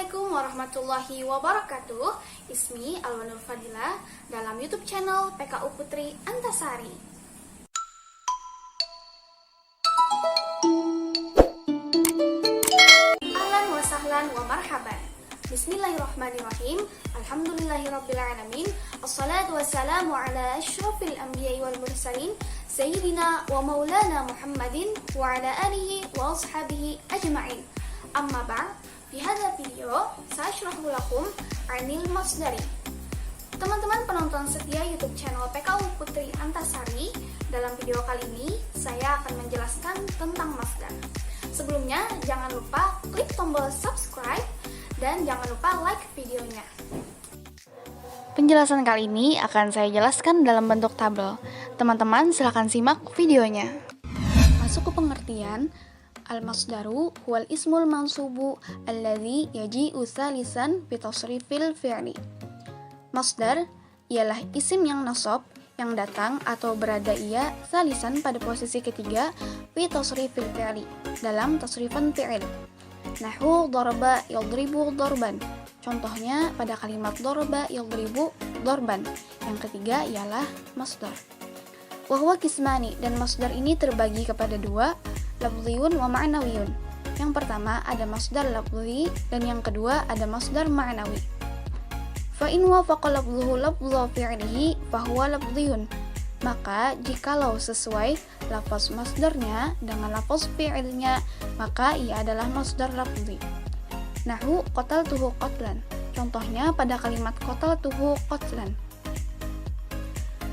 Assalamualaikum warahmatullahi wabarakatuh. Ismi Alwanur Fadila dalam YouTube channel PKU Putri Antasari. Ahlan wa sahlan wa marhaban. Bismillahirrahmanirrahim. Alhamdulillahirrabbilalamin. Assalatu wassalamu ala asyrafil anbiya'i wal mursalin Sayyidina wa maulana Muhammadin wa ala alihi wa ashabihi ajma'in. Amma ba'd. Di hadha video, saya syarahu lakum anil masdari. Teman-teman penonton setia YouTube channel PKU Putri Antasari, dalam video kali ini saya akan menjelaskan tentang masdar. Sebelumnya, jangan lupa klik tombol subscribe dan jangan lupa like videonya. Penjelasan kali ini akan saya jelaskan dalam bentuk tabel. Teman-teman silahkan simak videonya. Masuk ke pengertian. Al-masdaru huwal ismul mansubu alladhi yaji'u thalisan bi tasrifil fi'li. Masdar ialah isim yang nasab yang datang atau berada ia thalisan pada posisi ketiga bi tasrifil fi'li dalam tasrifan fi'il. Nahu daraba yadribu darban. Contohnya pada kalimat daraba yadribu darban. Yang ketiga ialah masdar. Wa huwa kismani, dan masdar ini terbagi kepada dua, lafziyun wa ma'nawiyun. Yang pertama ada masdar lafzi dan yang kedua ada masdar ma'nawi. Fa in wafaqa lafzuhu lafza fi'lihi fa huwa lafziyun. Maka jikalau sesuai lafaz masdarnya dengan lafaz fi'ilnya, maka ia adalah masdar lafzi. Nahu qataltuhu qatlan. Contohnya pada kalimat qataltuhu qatlan.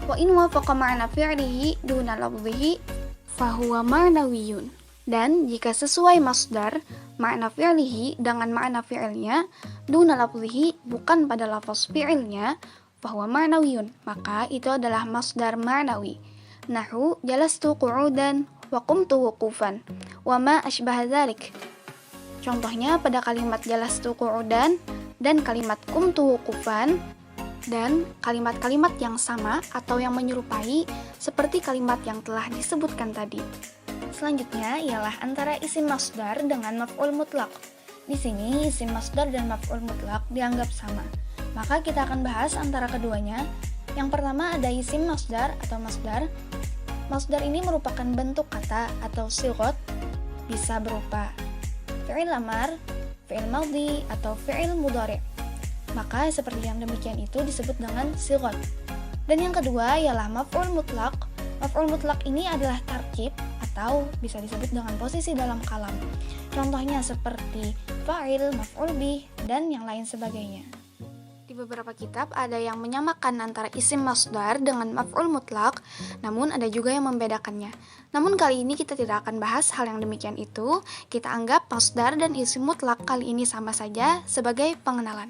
Wa in wafaqa ma'na fi'lihi duna lafzihi fahuwa ma'nawiyun. Dan jika sesuai masdar makna fi'lihi dengan makna fi'ilnya duna lafzihi, bukan pada lafaz fi'ilnya, fahuwa ma'nawiyun, maka itu adalah masdar ma'nawi. Nahu jalastu qu'udan wa qumtu wuqufan wa ma ashbaha dzalik. Contohnya pada kalimat jalastu qu'udan dan kalimat qumtu wuqufan, dan kalimat-kalimat yang sama atau yang menyerupai seperti kalimat yang telah disebutkan tadi. Selanjutnya ialah antara isim masdar dengan maf'ul mutlaq. Di sini isim masdar dan maf'ul mutlaq dianggap sama. Maka kita akan bahas antara keduanya. Yang pertama ada isim masdar atau masdar. Masdar ini merupakan bentuk kata atau sigot, bisa berupa fi'il amar, fi'il madhi, atau fi'il mudhari'. Maka seperti yang demikian itu disebut dengan sigot. Dan yang kedua ialah maf'ul mutlaq. Maf'ul mutlaq ini adalah tarkib atau bisa disebut dengan posisi dalam kalam. Contohnya seperti fa'il, maf'ul bih, dan yang lain sebagainya. Di beberapa kitab ada yang menyamakan antara isim masdar dengan maf'ul mutlaq, namun ada juga yang membedakannya. Namun kali ini kita tidak akan bahas hal yang demikian itu. Kita anggap masdar dan isim mutlaq kali ini sama saja sebagai pengenalan.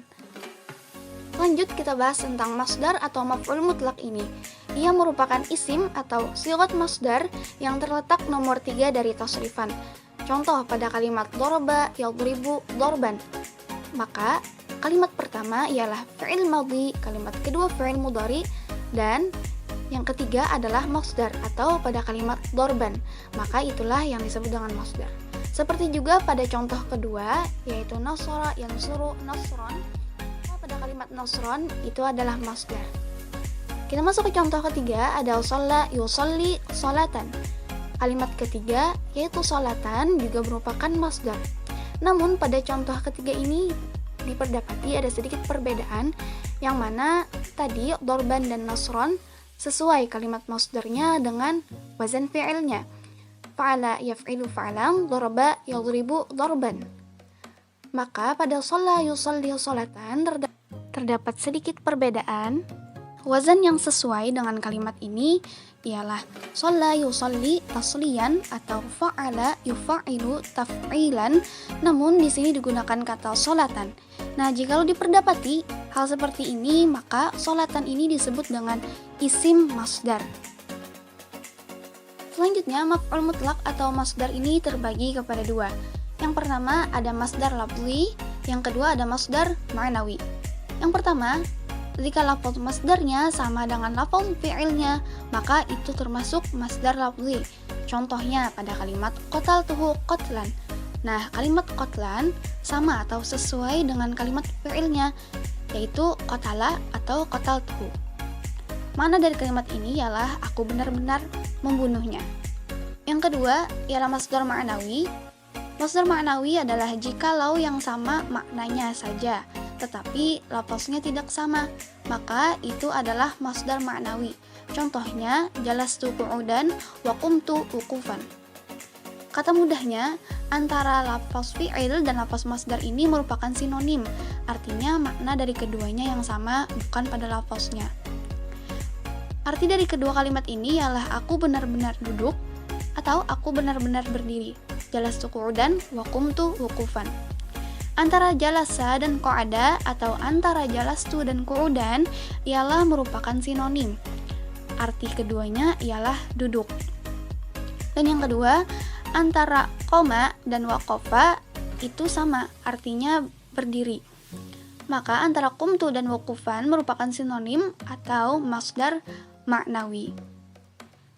Lanjut kita bahas tentang masdar atau maf'ul mutlaq ini. Ia merupakan isim atau sigot masdar yang terletak nomor 3 dari tasrifan. Contoh pada kalimat daraba yadribu darban. Maka kalimat pertama ialah fi'il madhi, kalimat kedua fi'il mudhari, dan yang ketiga adalah masdar atau pada kalimat darban. Maka itulah yang disebut dengan masdar. Seperti juga pada contoh kedua yaitu nasara yansuru nasron. Pada kalimat nasron itu adalah masdar. Kita masuk ke contoh ketiga, ada shalla yusalli sholatan. Kalimat ketiga yaitu sholatan juga merupakan masdar. Namun pada contoh ketiga ini diperdapati ada sedikit perbedaan, yang mana tadi dorban dan nasron sesuai kalimat masdarnya dengan wazan fi'ilnya. Fa'ala yaf'ilu fa'lan, daraba yadribu darban. Maka pada shalla yusalli sholatan terdapat sedikit perbedaan. Wazan yang sesuai dengan kalimat ini ialah shalla yusalli tasliyan atau fa'ala yufa'ilu taf'ilan, namun di sini digunakan kata sholatan. Nah, jikalau diperdapati hal seperti ini, maka sholatan ini disebut dengan isim masdar. Selanjutnya, maf'ul mutlaq atau masdar ini terbagi kepada dua. Yang pertama ada masdar lafzi, yang kedua ada masdar ma'nawi. Yang pertama, jika lafaz masdarnya sama dengan lafaz fi'ilnya, maka itu termasuk masdar lafzi. Contohnya pada kalimat qataltuhu qatlan. Nah, kalimat qatlan sama atau sesuai dengan kalimat fi'ilnya, yaitu qatala atau qataltuhu. Makna dari kalimat ini ialah aku benar-benar membunuhnya. Yang kedua ialah masdar ma'nawi. Masdar ma'nawi adalah jikalau yang sama maknanya saja, tetapi lafaznya tidak sama, maka itu adalah masdar ma'nawi. Contohnya, jalastu qu'udan wa qumtu wuqufan. Kata mudahnya, antara lafaz fi'il dan lafaz masdar ini merupakan sinonim, artinya makna dari keduanya yang sama, bukan pada lafaznya. Arti dari kedua kalimat ini ialah aku benar-benar duduk atau aku benar-benar berdiri. Jalastu qu'udan wa qumtu wuqufan. Antara jalasa dan qa'ada atau antara jalastu dan qu'udan ialah merupakan sinonim. Arti keduanya ialah duduk. Dan yang kedua, antara qoma dan waqafa itu sama, artinya berdiri. Maka antara qumtu dan wuqufan merupakan sinonim atau masdar ma'nawi.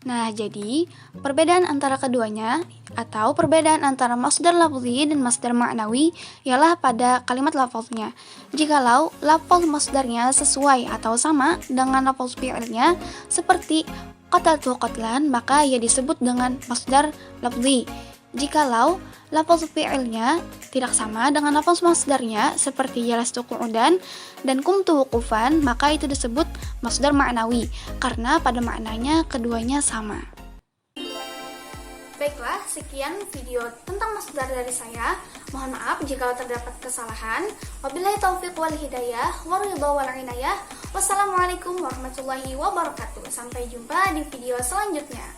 Nah, jadi perbedaan antara keduanya atau perbedaan antara masdar lafzi dan masdar ma'nawi ialah pada kalimat lafaznya. Jikalau lafaz masdarnya sesuai atau sama dengan lafaz fi'ilnya seperti qataltu qatlan, maka ia disebut dengan masdar lafzi. Jikalau lafaz fi'ilnya tidak sama dengan lafaz masdarnya seperti jalastu qu'udan dan qumtu wuqufan, maka itu disebut masdar ma'nawi karena pada maknanya keduanya sama. Baiklah, sekian video tentang masdar dari saya. Mohon maaf jika terdapat kesalahan. Wabillahi taufiq wal hidayah, waridha wal inayah. Wassalamualaikum warahmatullahi wabarakatuh. Sampai jumpa di video selanjutnya.